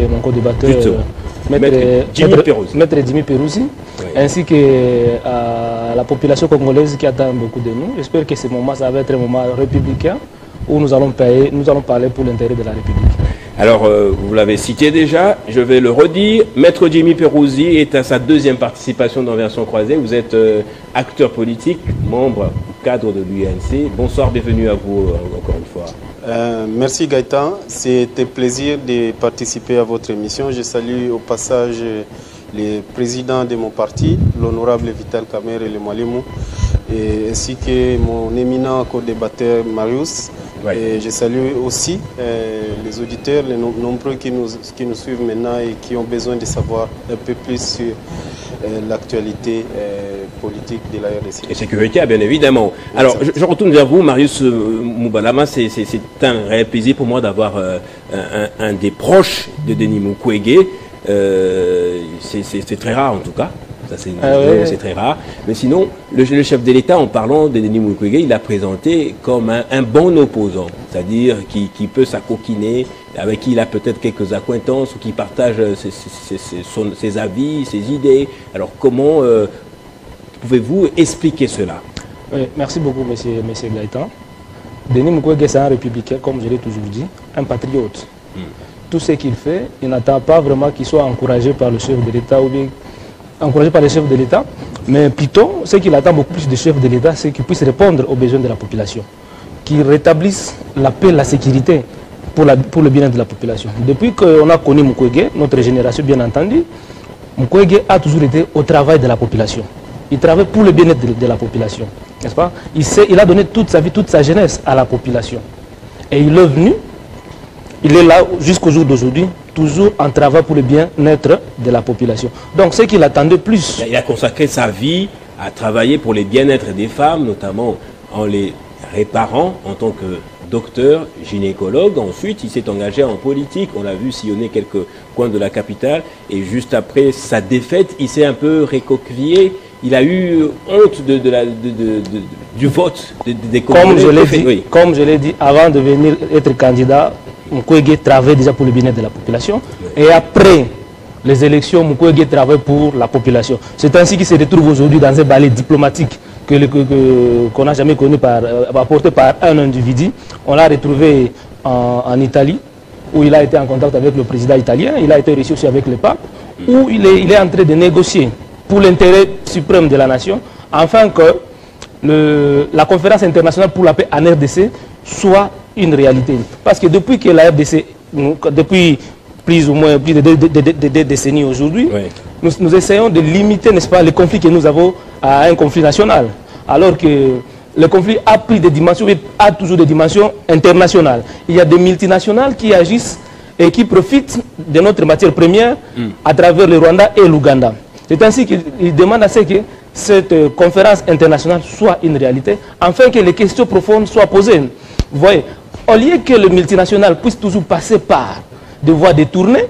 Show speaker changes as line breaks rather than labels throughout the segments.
mon co-débatteur, Maître Jimmy Peruzzi, ainsi que à la population congolaise qui attend beaucoup de nous. J'espère que ce moment, ça va être un moment républicain où nous allons parler pour l'intérêt de la République.
Alors, vous l'avez cité déjà, je vais le redire. Maître Jimmy Peruzzi est à sa deuxième participation dans Version Croisée. Vous êtes acteur politique, membre cadre de l'UNC. Bonsoir, bienvenue à vous encore une fois.
Merci Gaëtan, c'était un plaisir de participer à votre émission. Je salue au passage les présidents de mon parti, l'honorable Vital Kamerhe Mwalimu, ainsi que mon éminent co-débatteur Marius. Ouais. Et je salue aussi les auditeurs, les nombreux qui nous suivent maintenant et qui ont besoin de savoir un peu plus sur l'actualité politique de la RDC.
Et sécurité, bien évidemment. Alors, je retourne vers vous, Marius Moubalama. C'est un réel plaisir pour moi d'avoir un des proches de Denis Mukwege. C'est très rare en tout cas. C'est très rare. Mais sinon, le chef de l'État, en parlant de Denis Mukwege, il l'a présenté comme un bon opposant, c'est-à-dire qui peut s'acoquiner, avec qui il a peut-être quelques accointances ou qui partage ses avis, ses idées. Alors comment pouvez-vous expliquer cela?
Oui, merci beaucoup, monsieur Gaëtan. Denis Mukwege, c'est un républicain, comme je l'ai toujours dit, un patriote. Tout ce qu'il fait, il n'attend pas vraiment qu'il soit encouragé par le chef de l'État ou bien encouragé par les chefs de l'État, mais plutôt, ce qu'il attend beaucoup plus des chefs de l'État, c'est qu'ils puissent répondre aux besoins de la population, qu'ils rétablissent la paix, la sécurité pour le bien-être de la population. Depuis qu'on a connu Mukwege, notre génération bien entendu, Mukwege a toujours été au travail de la population. Il travaille pour le bien-être de la population, n'est-ce pas? Il a donné toute sa vie, toute sa jeunesse à la population. Et il est venu, il est là jusqu'au jour d'aujourd'hui, toujours en travail pour le bien-être de la population. Donc, ce qu'il attendait plus...
Il a consacré sa vie à travailler pour le bien-être des femmes, notamment en les réparant en tant que docteur, gynécologue. Ensuite, il s'est engagé en politique. On l'a vu sillonner quelques coins de la capitale. Et juste après sa défaite, il s'est un peu récoquillé. Il a eu honte du vote des Congolais.
Comme je l'ai dit, avant de venir être candidat, Mukwege travaille déjà pour le bien-être de la population. Et après les élections, Mukwege travaille pour la population. C'est ainsi qu'il se retrouve aujourd'hui dans un balai diplomatique qu'on n'a jamais connu, apporté par un individu. On l'a retrouvé en Italie, où il a été en contact avec le président italien. Il a été reçu aussi avec le pape, où il est en train de négocier pour l'intérêt suprême de la nation, afin que la conférence internationale pour la paix en RDC soit une réalité. Parce que depuis que la RDC, depuis plus ou moins plus de deux décennies aujourd'hui, nous essayons de limiter, n'est-ce pas, les conflits que nous avons à un conflit national. Alors que le conflit a pris des dimensions, a toujours des dimensions internationales. Il y a des multinationales qui agissent et qui profitent de notre matière première à travers le Rwanda et l'Ouganda. C'est ainsi qu'il demande à ce que cette conférence internationale soit une réalité, afin que les questions profondes soient posées. Vous voyez, au lieu que le multinational puisse toujours passer par des voies détournées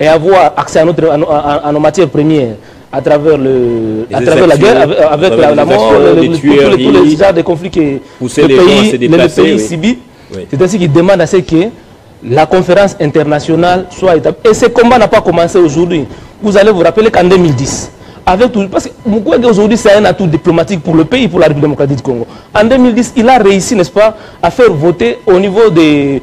et avoir accès à nos matières premières à travers la guerre, avec la mort, tous les genres de conflits que le pays subit. C'est ainsi qu'il demande à ce que la conférence internationale soit établie. Et ce combat n'a pas commencé aujourd'hui. Vous allez vous rappeler qu'en 2010, parce que Mukwege aujourd'hui c'est un atout diplomatique pour le pays, pour la République démocratique du Congo. En 2010, il a réussi, n'est-ce pas, à faire voter au niveau de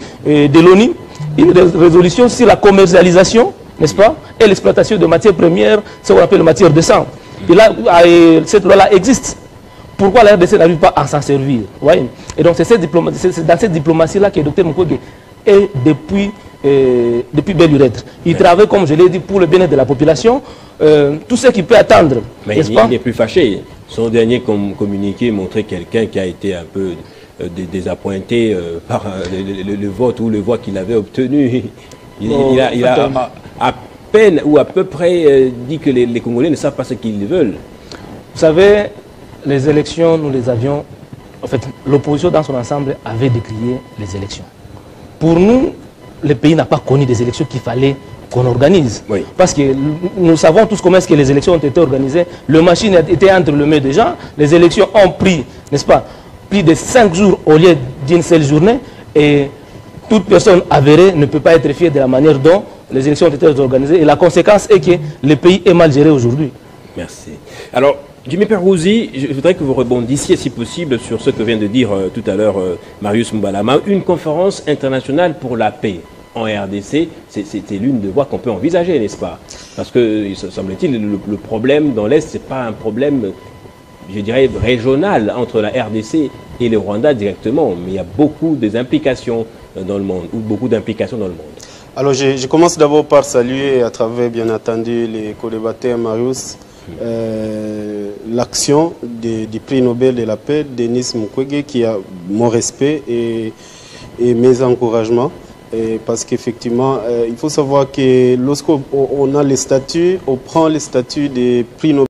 l'ONU une résolution sur la commercialisation, n'est-ce pas, et l'exploitation de matières premières, ce qu'on appelle matières de sang. Et là, cette loi-là existe. Pourquoi la RDC n'arrive pas à s'en servir? Ouais. Et donc c'est dans cette diplomatie-là que le Dr Mukwege est depuis belle lurette. Il travaille, comme je l'ai dit, pour le bien-être de la population. Tout ce qu'il peut attendre.
Mais il n'est plus fâché. Son dernier communiqué montrait quelqu'un qui a été un peu désappointé par le vote ou le voix qu'il avait obtenu. Il a à peine ou à peu près dit que les Congolais ne savent pas ce qu'ils veulent.
Vous savez, les élections, nous les avions... En fait, l'opposition dans son ensemble avait décrié les élections. Pour nous, le pays n'a pas connu des élections qu'il fallait qu'on organise. Oui. Parce que nous savons tous comment est-ce que les élections ont été organisées. Le machine était entre les mains des gens. Les élections ont pris, n'est-ce pas, plus de 5 jours au lieu d'une seule journée. Et toute personne avérée ne peut pas être fière de la manière dont les élections ont été organisées et la conséquence est que le pays est mal géré aujourd'hui.
Merci. Alors, Jimmy Perrouzzi, je voudrais que vous rebondissiez, si possible, sur ce que vient de dire tout à l'heure Marius Mbalama. Une conférence internationale pour la paix en RDC, c'est l'une des voies qu'on peut envisager, n'est-ce pas? Parce que, semble-t-il, le problème dans l'Est, ce n'est pas un problème, je dirais, régional entre la RDC et le Rwanda directement, mais il y a beaucoup d'implications dans le monde, ou beaucoup d'implications dans le monde. Alors,
je commence d'abord par saluer, à travers, bien entendu, les co-débatteurs Marius, l'action du prix Nobel de la paix, Denis Mukwege, qui a mon respect et mes encouragements. Parce qu'effectivement, il faut savoir que lorsqu'on a les statuts, on prend les statuts des prix Nobel.